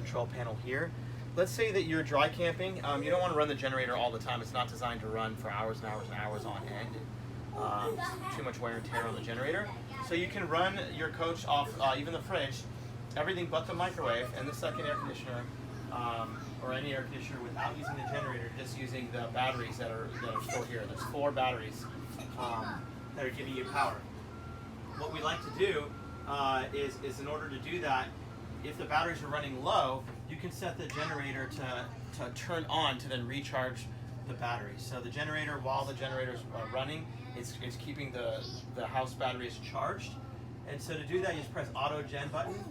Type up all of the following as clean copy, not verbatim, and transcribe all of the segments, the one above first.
control panel here. Let's say that you're dry camping. You don't want to run the generator all the time. It's not designed to run for hours and hours and hours on end. Too much wear and tear on the generator. So you can run your coach off, even the fridge, everything but the microwave and the second air conditioner, or any air conditioner without using the generator, just using the batteries that are still here. There's 4 batteries that are giving you power. What we like to do is in order to do that, if the batteries are running low, you can set the generator to turn on to then recharge the batteries. So the generator, while the generator is running, is keeping the house batteries charged. And so to do that, you just press auto gen button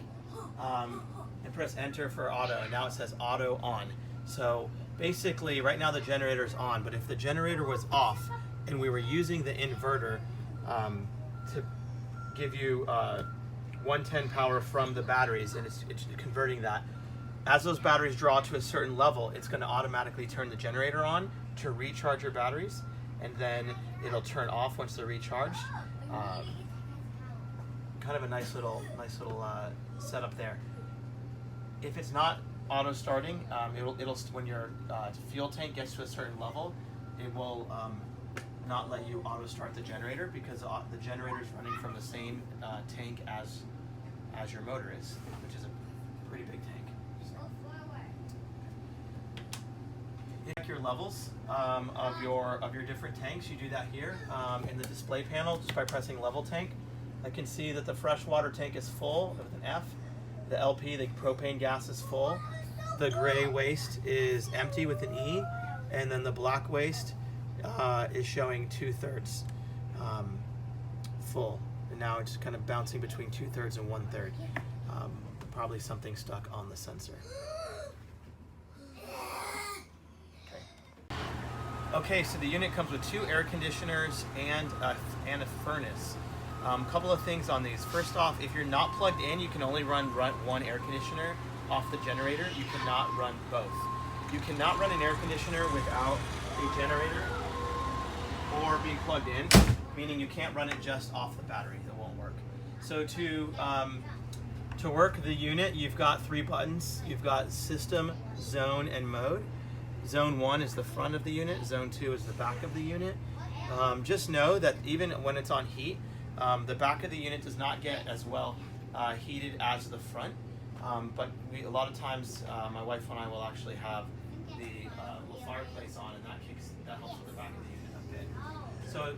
and press enter for auto. And now it says auto on. So basically, right now the generator is on, but if the generator was off and we were using the inverter to give you 110 power from the batteries, and it's converting that. As those batteries draw to a certain level, it's going to automatically turn the generator on to recharge your batteries, and then it'll turn off once they're recharged. Kind of a nice little setup there. If it's not auto starting, it'll when your fuel tank gets to a certain level, it will not let you auto start the generator, because the generator is running from the same tank as your motor is, which is a pretty big tank. You check your levels of your different tanks. You do that here in the display panel just by pressing level tank. I can see that the freshwater tank is full with an F. The LP, the propane gas, is full. The gray waste is empty with an E, and then the black waste is showing 2/3 full. And now it's kind of bouncing between 2/3 and 1/3. Probably something stuck on the sensor. Okay, so the unit comes with 2 air conditioners and a furnace. Couple of things on these. First off, if you're not plugged in, you can only run 1 air conditioner off the generator. You cannot run both. You cannot run an air conditioner without a generator or being plugged in, meaning you can't run it just off the battery. It won't work. So to work the unit, you've got 3 buttons. You've got system, zone, and mode. Zone 1 is the front of the unit. Zone 2 is the back of the unit. Just know that even when it's on heat, the back of the unit does not get as well heated as the front. But a lot of times, my wife and I will actually have the fireplace on, and that helps with the back of the unit a bit. So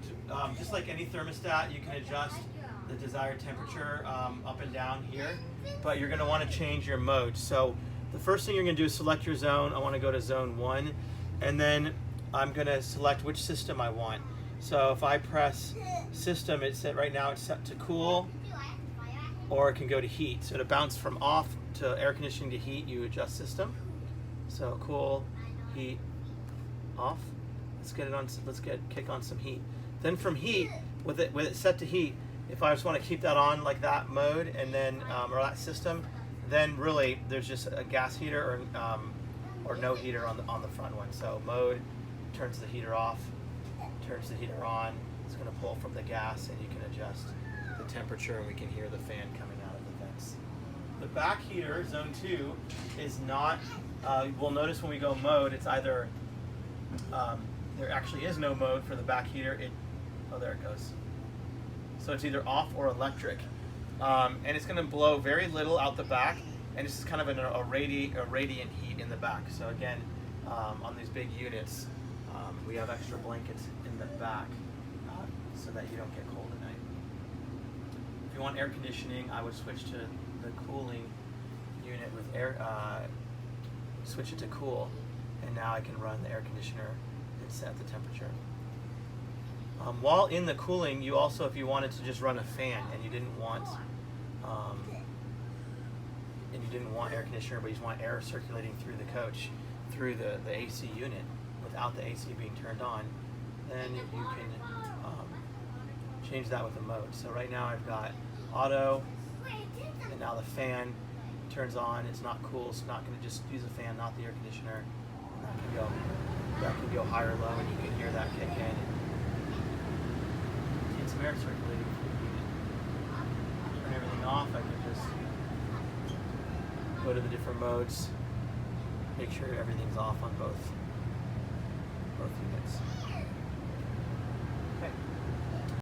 just like any thermostat, you can adjust the desired temperature up and down here, but you're going to want to change your mode. So the first thing you're going to do is select your zone. I want to go to zone 1, and then I'm going to select which system I want. So if I press system, right now it's set to cool, or it can go to heat. So to bounce from off to air conditioning to heat, you adjust system. So cool, heat, off. Let's get it on. Let's kick on some heat. Then from heat, with it set to heat, if I just want to keep that on like that mode, and then or that system, then really there's just a gas heater or no heater on the front one. So mode turns the heater off, turns the heater on. It's going to pull from the gas, and you can adjust the temperature, and we can hear the fan coming out of the vents. The back heater, zone 2, is not. We'll notice when we go mode, it's either there actually is no mode for the back heater. There it goes. So it's either off or electric. And it's going to blow very little out the back, and it's just kind of a radiant heat in the back. So again, on these big units, we have extra blankets in the back so that you don't get cold at night. If you want air conditioning, I would switch to the cooling unit with air. Switch it to cool, and now I can run the air conditioner and set the temperature. While in the cooling, you also, if you wanted to just run a fan and you didn't want air conditioner, but you just want air circulating through the coach, through the AC unit, without the AC being turned on, then you can change that with the mode. So right now I've got auto, and now the fan turns on. It's not cool, so not going to just use the fan, not the air conditioner. And that can go higher or low, and you can hear that kick in. Get some air circulating through the unit. Turn everything off. I can just go go to the different modes. Make sure everything's off on both units.